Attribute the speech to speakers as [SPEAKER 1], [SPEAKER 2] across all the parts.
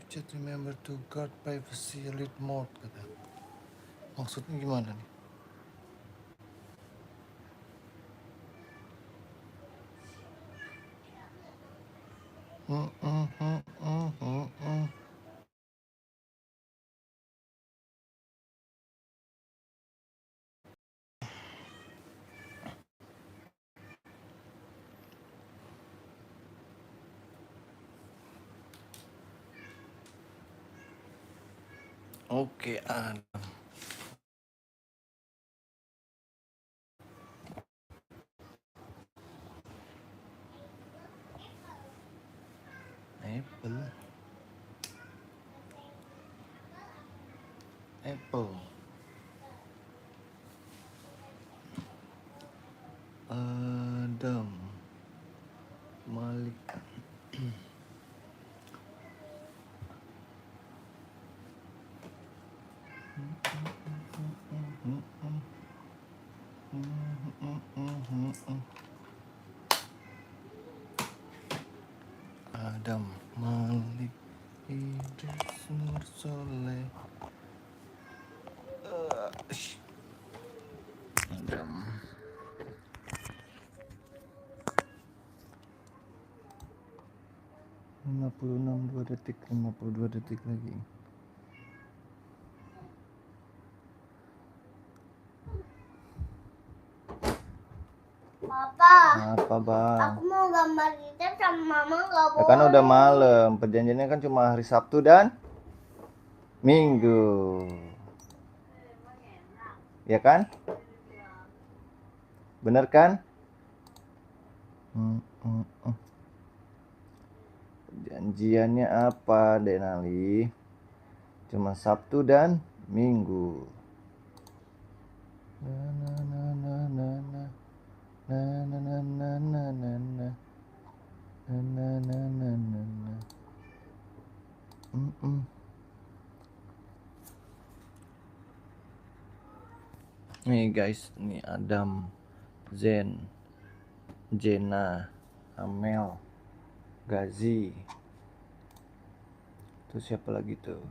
[SPEAKER 1] Just remember to guard privacy read mode kata. Maksudnya gimana nih? Oke, Adam. Apple. Apple. Adam. Malik. Adam Malik Idris Nur Soleh. Adam 56 2 detik 52 detik lagi.
[SPEAKER 2] Papa,
[SPEAKER 1] Apa bang?
[SPEAKER 2] aku mau gambar kita sama mama nggak
[SPEAKER 1] Ya
[SPEAKER 2] boleh.
[SPEAKER 1] kan udah malam, perjanjiannya kan cuma hari Sabtu dan Minggu. Ya kan? Bener kan? Perjanjiannya apa, Denali? Cuma Sabtu dan Minggu. Nih guys, nih Adam, Zen, Jena, Amel, Gazi. Terus siapa lagi tuh?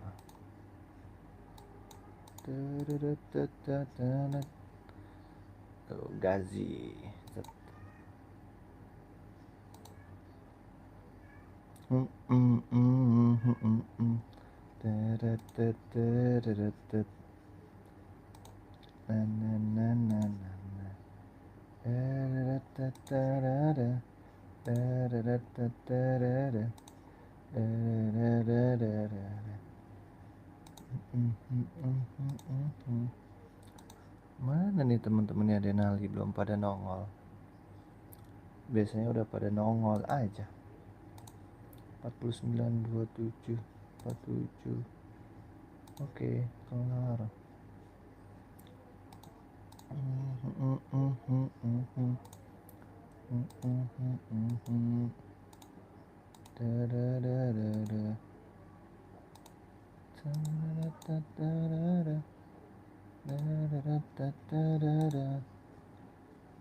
[SPEAKER 1] Tuh Gazi. Mana nih teman-temannya Denali belum pada nongol. Biasanya udah pada nongol aja. 49 27 47. Oke, kelar.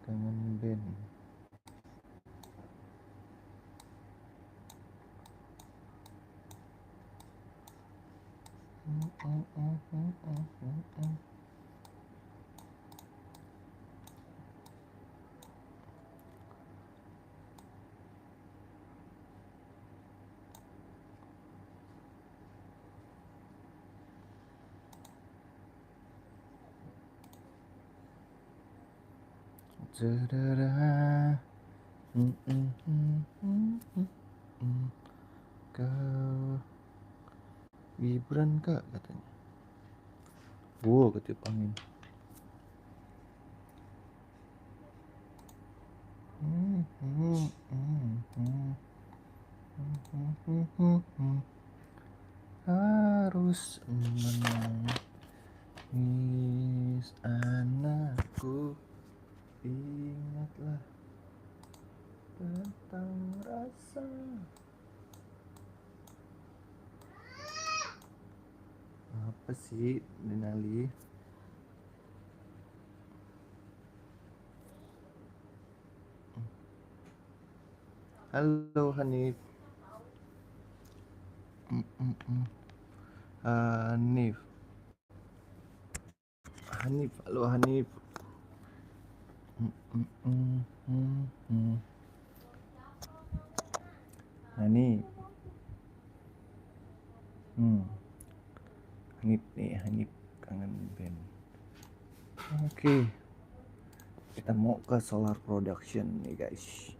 [SPEAKER 1] Kangen band. Saudara, kau Gibran kak katanya. Wow, ketiup angin. Harus menangis anakku, ingatlah tentang rasa. Apa sih Denali? Halo Hanif. Hanif. Halo Hanif. Hanif. Hanif nih, Hanif kangen band. Oke. Kita mau ke Solar Production nih guys.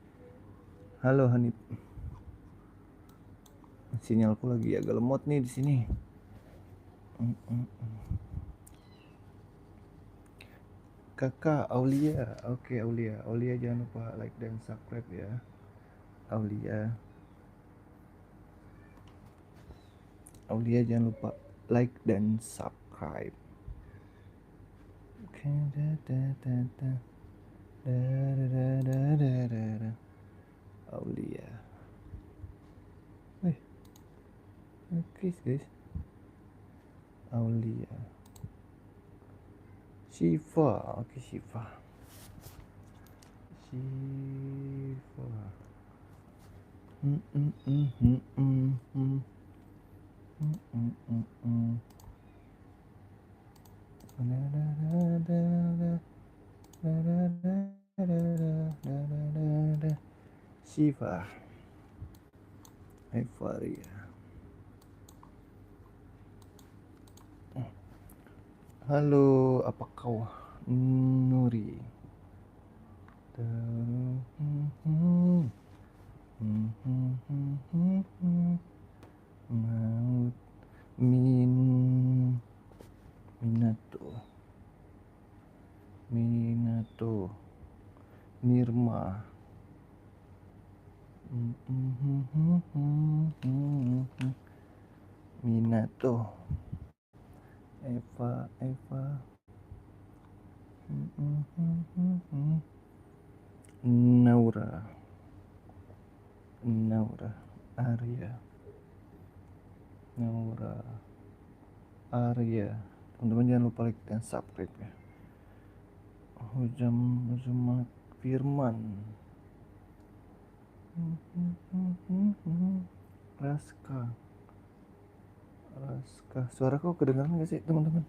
[SPEAKER 1] Halo Hanif. Sinyalku lagi agak lemot nih di sini. Kakak Aulia, oke Aulia jangan lupa like dan subscribe ya. Aulia jangan lupa like dan subscribe. Oke, Aulia. Oke guys. Aulia. Shiva, oke Shiva. Shiva. Euphoria. Halo, apa kau? Nuri. Maut Minato Nirma Minato Eva Naura Arya. Teman-teman jangan lupa like dan subscribe ya. Hujamat Firman. Raska. Suara kau kedengaran gak sih teman-teman?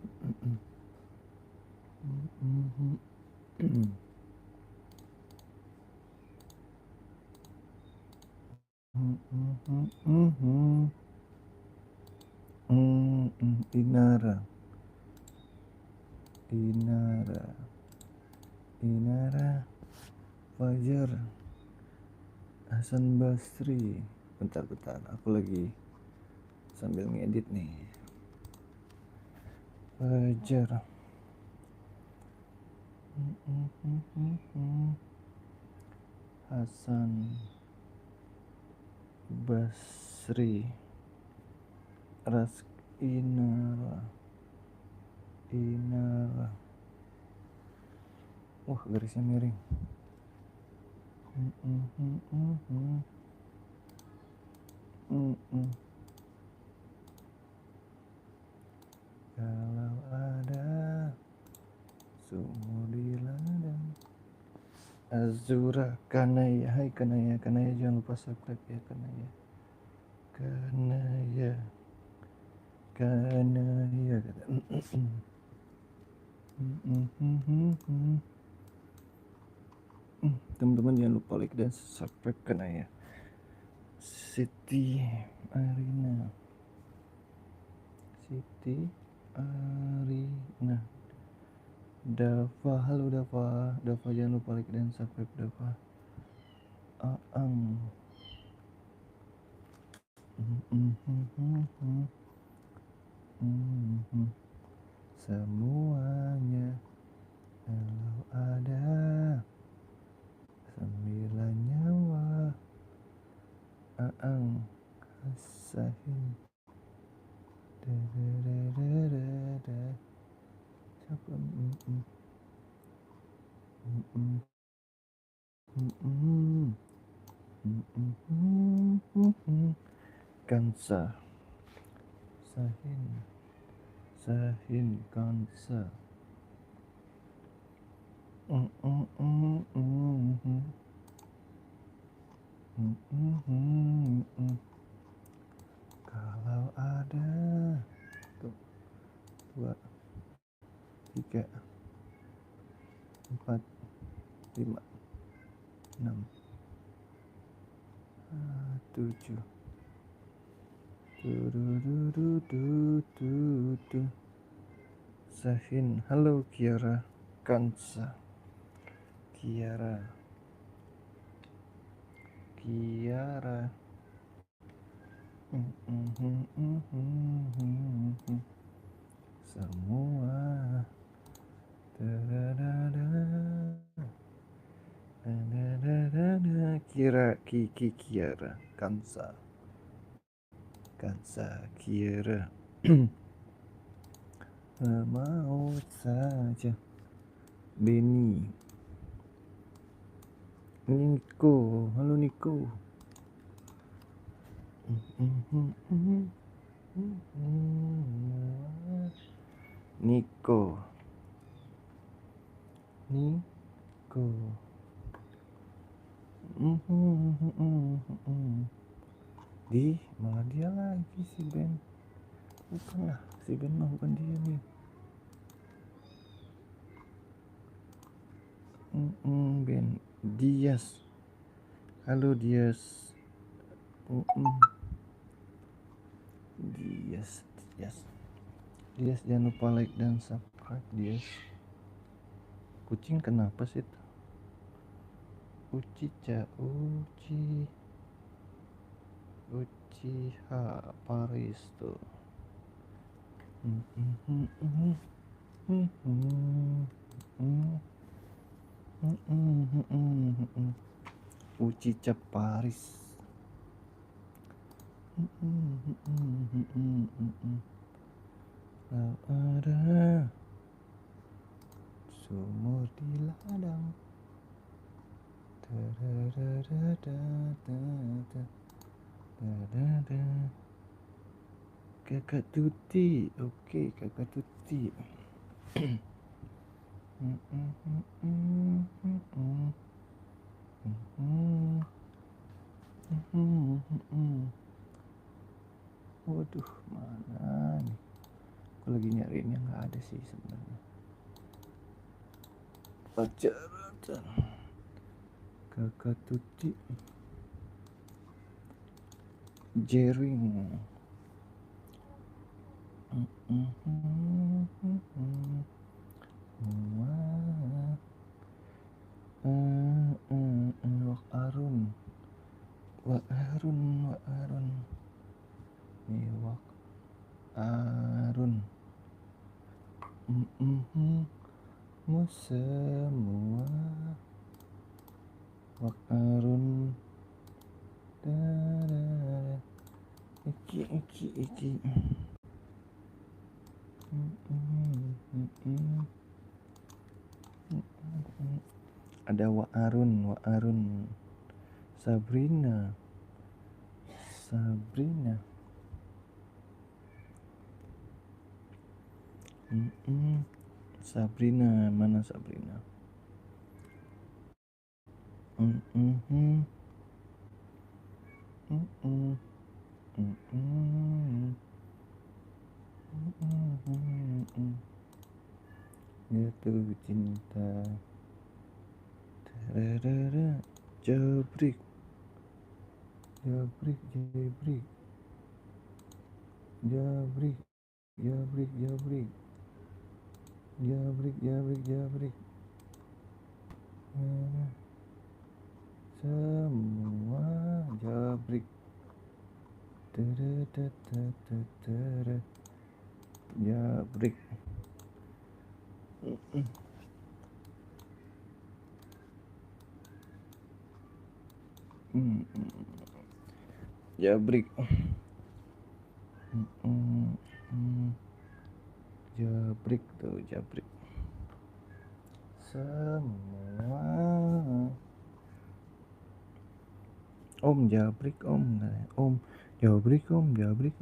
[SPEAKER 1] Inara Fajar Hasan Basri. Bentar aku lagi sambil ngedit nih. Fajar Hasan Basri Inara. Wah, garisnya miring. Kalau ada sumur di ladang. Azura Kanaya. Hai Kanaya jangan lupa subscribe ya Kanaya kata. Teman-teman jangan lupa like dan subscribe Kanaya. Siti Arina Dava, halo Dava jangan lupa like dan subscribe Dava. Aang semuanya kalau ada 9 nyawa. Aang Sahin Kansa Sahin Kansa. Kalau 3 4 5 6 7. Sahin, halo Kiara, Kansa, Kiara, semua. Kiara, Kansa, Kiara. Mau saja. Benny, Niko, halo Niko. Niko, di malah dia lagi si Ben. Bukan lah, si Ben mah bukan dia nih. Ben Dias, halo Dias. Dias jangan lupa like dan subscribe Dias. Kucing kenapa sih? Uchiha Paris tuh. Uchiha Paris. Ada sumur di ladang. Kakak Tuti, oke Kakak Tuti. Waduh, mana nih? Aku lagi nyariin yang nggak ada sih sebenarnya. Pacaran Kakak Tuti, Jering. Wak Arun. Nih Wak Arun. Mu semua Wak Arun. Iki. Ada Wak Arun. Sabrina. Sabrina, mana Sabrina? Jatuh cinta. Jabrik. Semua jabrik. Jabrik. Jabrik. Jabrik tuh, jabrik. Semua. Om jabrik om. Om jabrik om. Jabrik.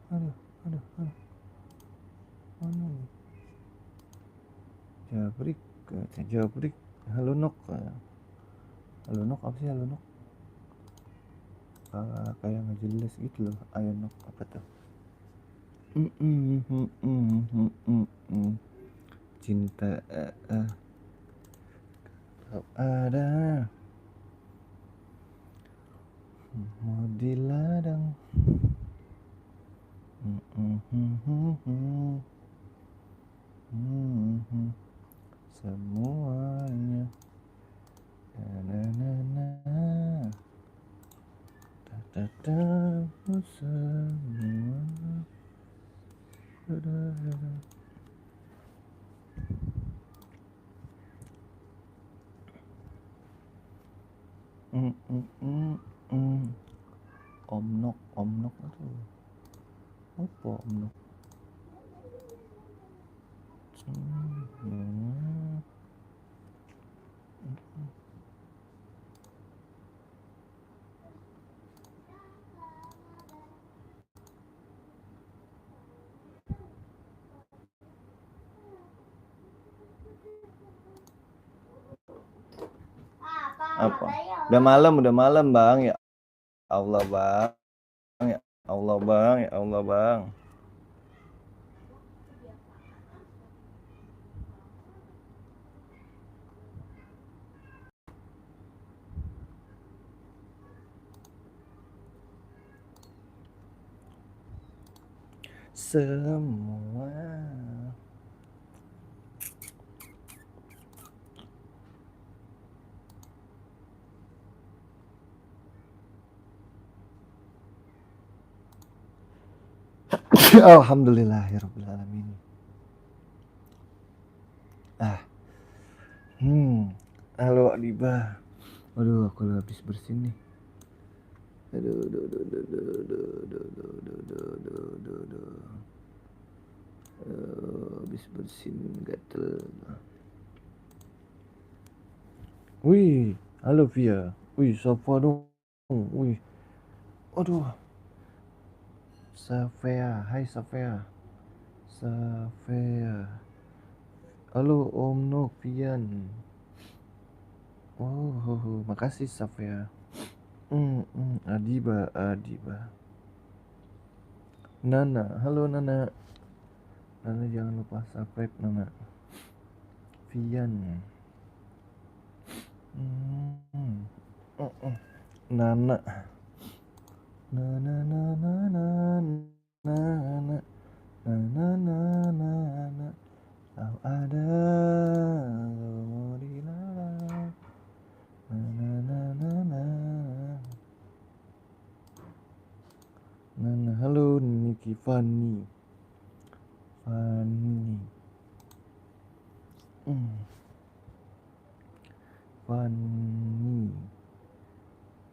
[SPEAKER 1] Aduh. Mana nih? Jabrik. Halo Nok. Apa sih halo Nok? kayak nggak jelas gitu loh. Ayo nok apa tuh? Cinta ada mau di ladang. Semuanya na na na ta ta semua Omnok aduh apa omnok apa udah malam bang ya Allah bang ya Allah bang ya Allah bang semua Alhamdulillahirrahmanirrahim. Halo Adiba. Aduh, aku habis bersih nih. Aduh. Habis bersin gatel. Wih, halo Via. Wih, siapa dong? Wih, aduh. Safea, hai Safea. Halo Om Novian. Oh, makasih Safea. Adiba. Nana, halo Nana. Nana jangan lupa subscribe Nana. Vian. Nana. Kau ada di dalam. Nana, halo Niki Fanny. Fanny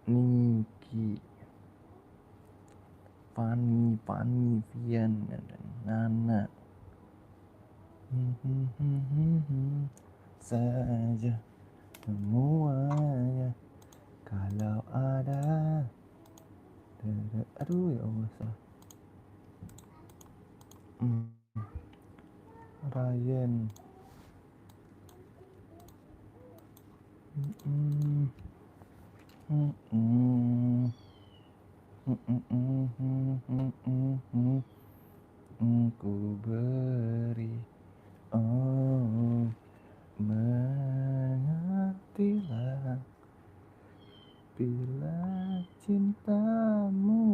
[SPEAKER 1] Niki Fanny Vian dan Nana saja semuanya kalau ada aduh ya Allah salah. Ryan ku beri mengertilah bila cintamu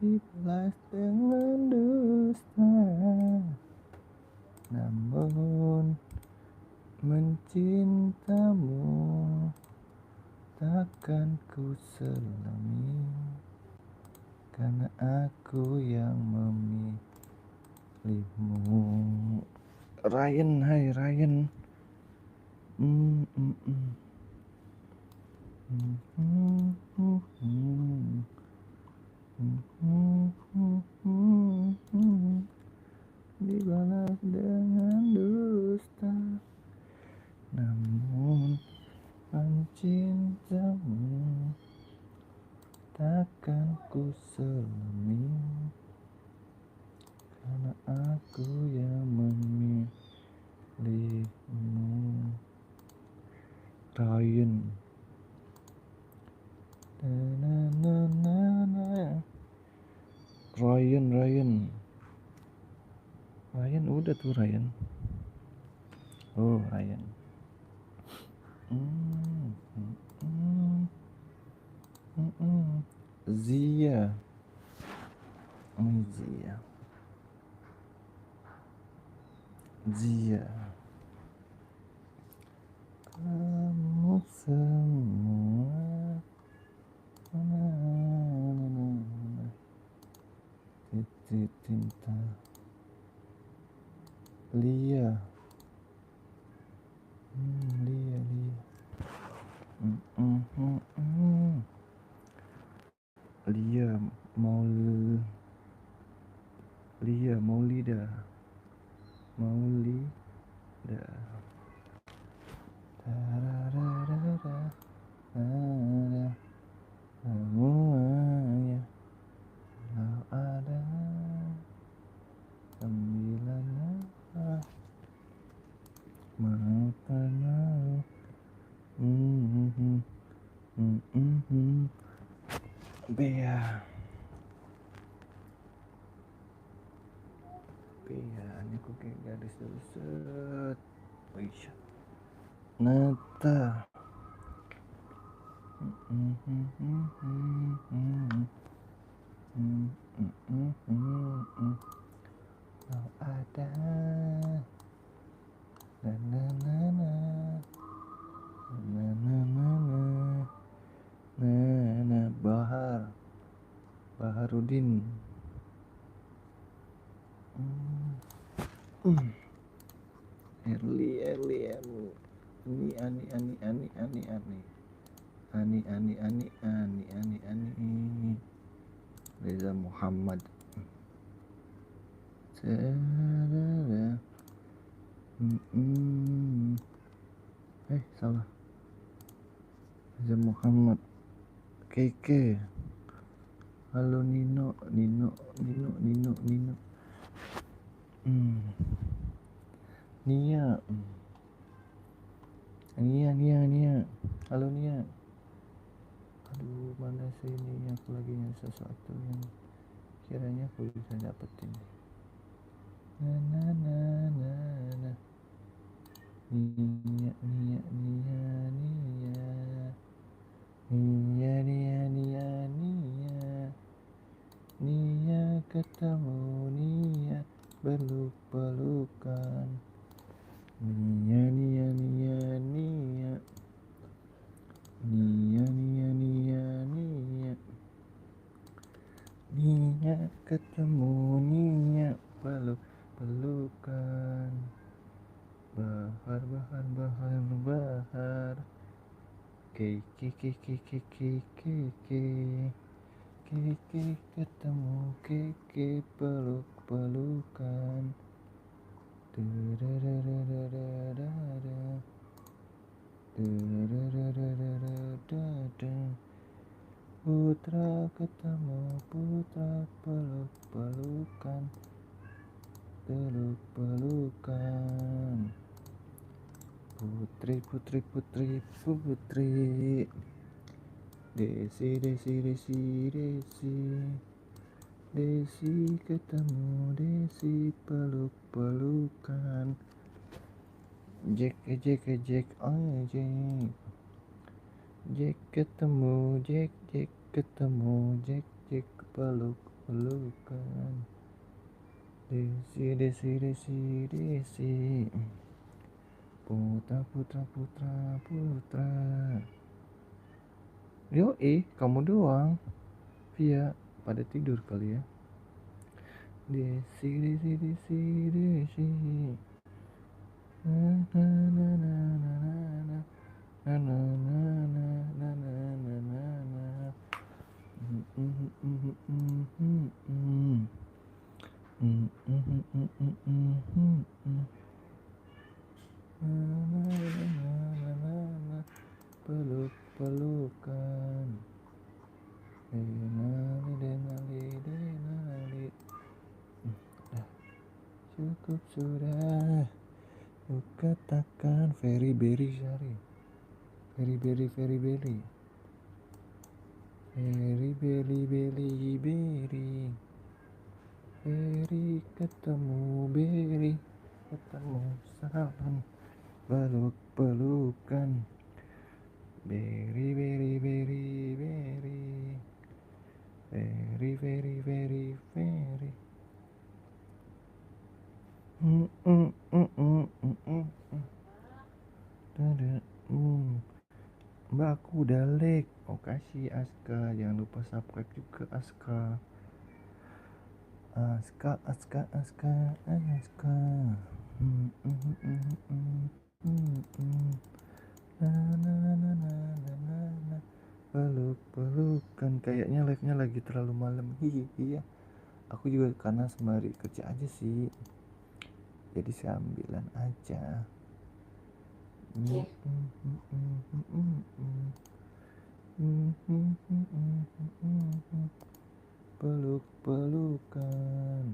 [SPEAKER 1] dibalas dengan dusta, namun mencintamu takkan ku selami karena aku yang memilihmu. Ryan, hai Ryan. Dibalas dengan dusta, namun mencintamu takkan ku selami karena aku yang memilihmu. Ryan Na, na, na, na. Ryan udah tuh Ryan. Oh Ryan. Mm, mm, mm, mm, mm. Zia. Zia. Zia. Kamu semua. Na, na, na, na. Titik cinta. Lia. Lia. Mm, mm, mm, mm. Lia Maulida. Tarararara. Ada semuanya kalau ada 9 apa mau mau. Bea ini kok kayak garis set. Wih, Nata. Kalau ada na na na na na na na na na Baharudin. Erli ani Reza Muhammad. Salah. Reza Muhammad. Keke. Halo Nino. Nia. Halo Nia. Aduh, mana sih ini, aku lagi nyari sesuatu yang kiranya aku bisa dapetin. Na. Nia ketemu Nia peluk-pelukan. Nia ketemu Nia peluk-pelukan. Bahar. Keke ketemu Keke peluk-pelukan. Putra ketemu putra peluk-pelukan. Putri. Desi ketemu Desi peluk-pelukan. Jack aja. Jack ketemu Jack peluk-pelukan. Desi. Putra. Kamu doang. Via pada tidur kali ya. Desi. Peluk-pelukan. Denali. Cukup sudah. Ku katakan Very Berry. Beri beri beri beri. Beri ketemu beri. Ketemu salon. Peluk pelukan. Beri beri beri beri. Very, very, very, very. Mbak, aku udah like. Oh, kasih Aska. Jangan lupa subscribe juga Aska. Aska, Aska, Aska, Aska. Na, na, na, na, na, na, na. Peluk pelukan. Kayaknya live-nya lagi terlalu malam. Iya. Aku juga karena sembari kerja aja sih. Jadi sambilan aja. Peluk pelukan.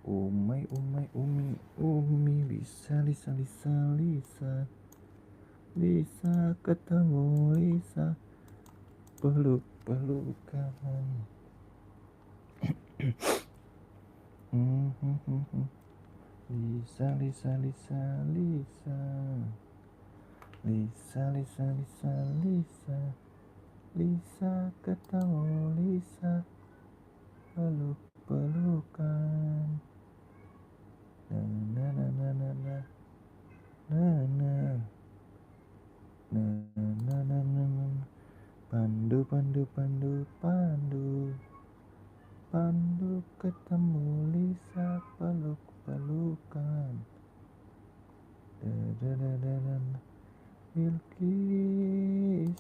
[SPEAKER 1] Umai umai umi umi. Lisa Lisa Lisa Lisa. Lisa ketemu Lisa. Peluk pelukan. Lisa Lisa Lisa Lisa. Lisa Lisa Lisa Lisa. Lisa ketemu Lisa. Peluk pelukan. Na na na na na na. Na na. Na na na na na. Pandu pandu pandu pandu. Pandu ketemu Lisa. Peluk pelukan. Da da da da da. Bilkis.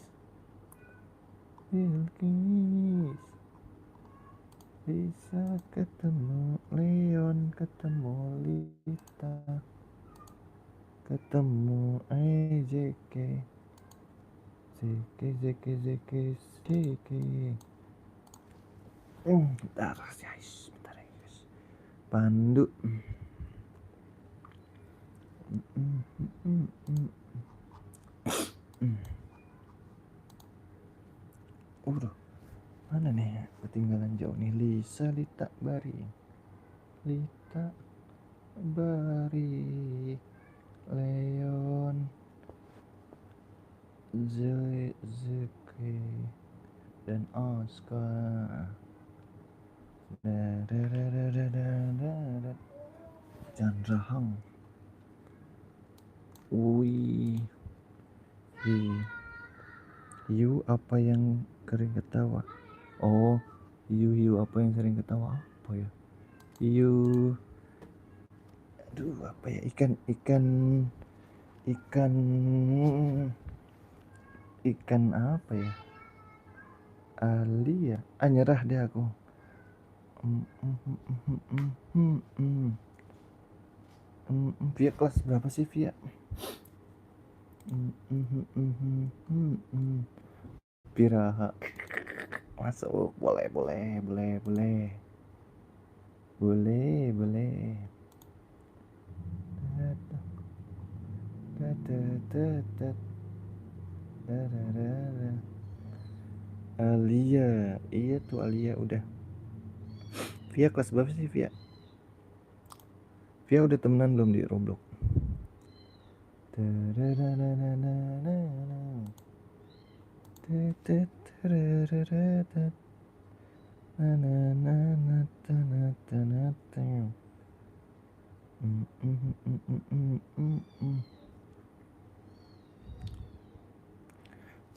[SPEAKER 1] Bilkis. Lisa ketemu Leon, ketemu Lita, ketemu JK, JK. Bentar guys, Pandu. Udah, mana nih? Ketinggalan jauh nih. Lisa, Lita, Bari. Lita, Bari, Leon, Zeke, dan Oscar. Chandra Hang. Wih. Hiu apa yang kering ketawa? Oh, hiu apa yang sering ketawa? Apa ya? Hiu. Aduh, apa ya? Ikan apa ya? Ali ya? Nyerah deh aku. Via kelas berapa sih Via? Piraha. Masuk, boleh. Alia, iya tuh Alia udah. Via kelas berapa sih Via? Via udah temenan belum di Roblox?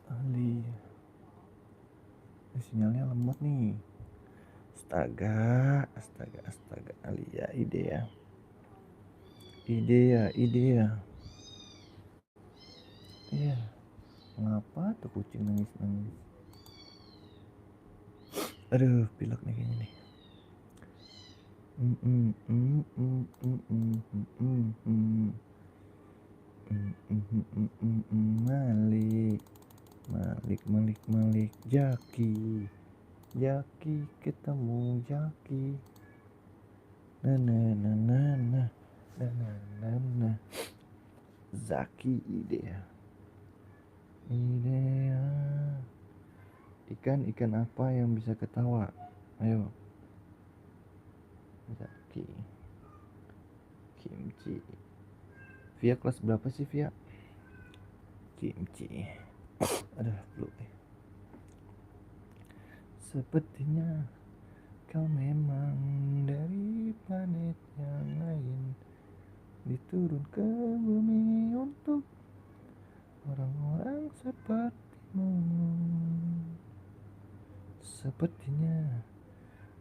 [SPEAKER 1] Alia, sinyalnya lemot nih. Astaga. Alia, ide ya. Iya. Ngapa tuh kucing nangis? Aduh, pilek nih kayaknya nih. Malik. Jaki ketemu Jaki. Na. Zaki Idea. Ikan apa yang bisa ketawa? Ayo. Zaki. Kimchi. Via kelas berapa sih Via? Kimchi. Aduh, flu. Sepertinya kau memang dari planet yang lain, diturun ke bumi untuk orang-orang sepertimu. Sepertinya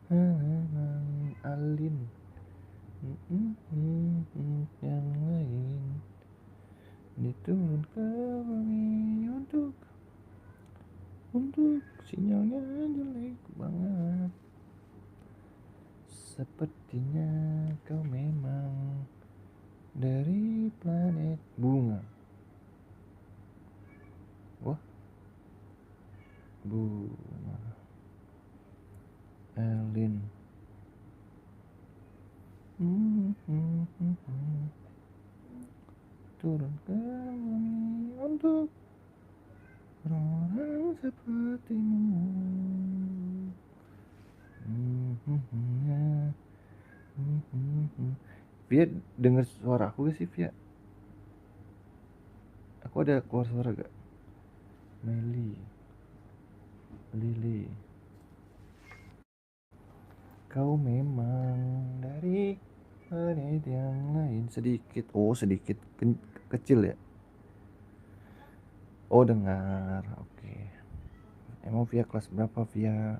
[SPEAKER 1] memang alien yang lain, diturun ke bumi untuk sinyalnya jelek banget. Sepertinya kau memang dari planet bunga. Wah, bunga alien. Turun ke bumi untuk orang sepertimu. Via dengar suara aku gak sih Via? Aku ada keluar suara gak? Meli, Lili, kau memang dari planet yang lain. Sedikit, oh sedikit kecil ya. Oh dengar, oke. Emang Via kelas berapa Via?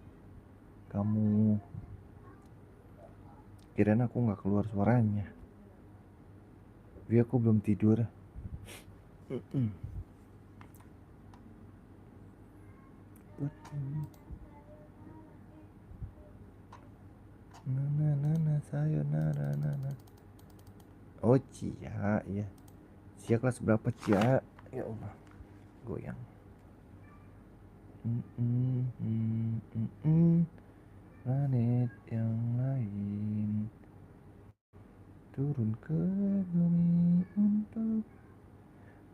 [SPEAKER 1] Kamu kirain aku nggak keluar suaranya. Via aku belum tidur. Nana sayonara nana. Oh Cia, iya. Cia kelas berapa Cia? Ya Allah, goyang. Planet yang lain, turun ke bumi untuk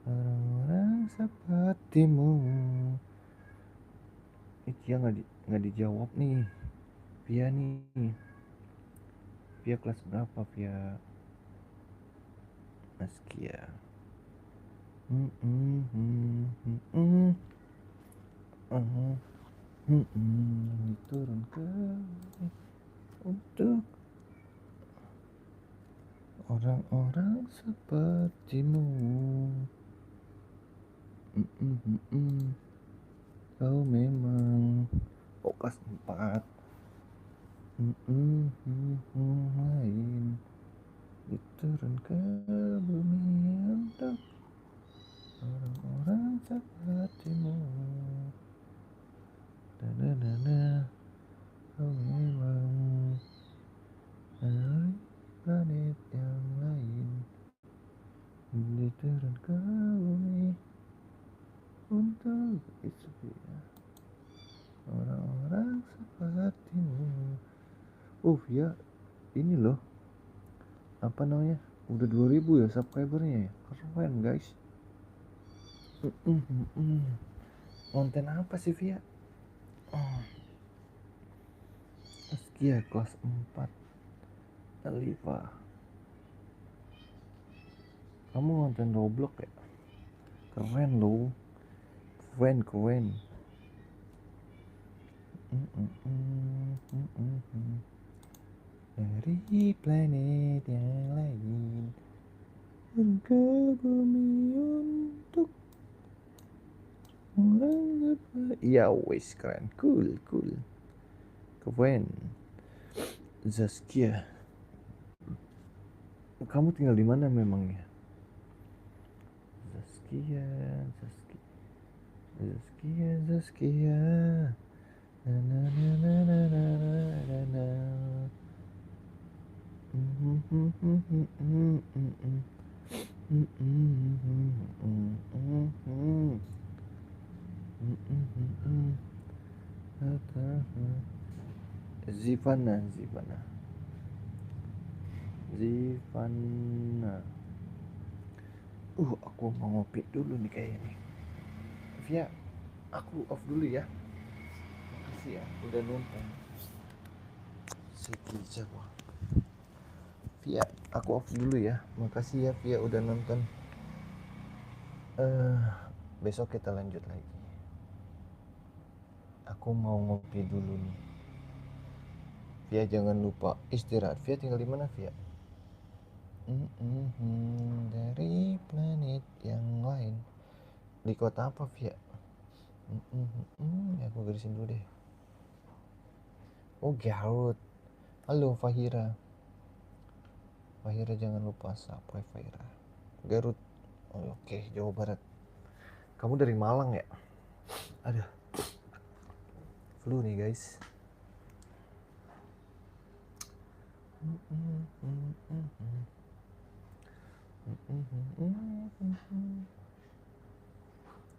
[SPEAKER 1] orang-orang sepertimu. Cia nggak dijawab nih. Via nih. Via kelas berapa Via? Askia. Turun ke untuk orang-orang sepertimu. Kau memang kelas 4 lain, diturun ke bumi untuk orang-orang sepertimu. Kau memang dari planet yang lain, diturun ke bumi untuk orang-orang sepertimu. Ya ini loh, apa namanya, udah 2000 ya subscribernya ya. Keren guys. Konten apa sih Via? Askia kelas 4 Alifa. Kamu nonton Roblox ya? Keren loh. Keren. Dari planet yang lain, ke bumi untuk orang apa? Ya wes keren, cool. Keren. Zaskia, kamu tinggal di mana memangnya? Zaskia. Zivana. Aku mau ngopi dulu nih kayaknya. Via, aku off dulu ya. makasih ya udah nonton. Seki siapa? Via, aku off dulu ya. Makasih ya Via udah nonton. Besok kita lanjut lagi. Aku mau ngopi dulu nih. Via jangan lupa istirahat. Via tinggal di mana Via? Dari planet yang lain. Di kota apa Via? Aku garisin dulu deh. Oh Garut. Halo Fahira. Fahira jangan lupa subscribe Fahira. Garut. Oh, oke, Jawa Barat. Kamu dari Malang ya? Aduh. Flu nih guys.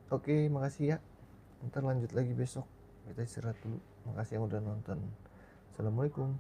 [SPEAKER 1] Oke, makasih ya. Ntar lanjut lagi besok. Kita istirahat dulu. Makasih yang udah nonton. Assalamualaikum.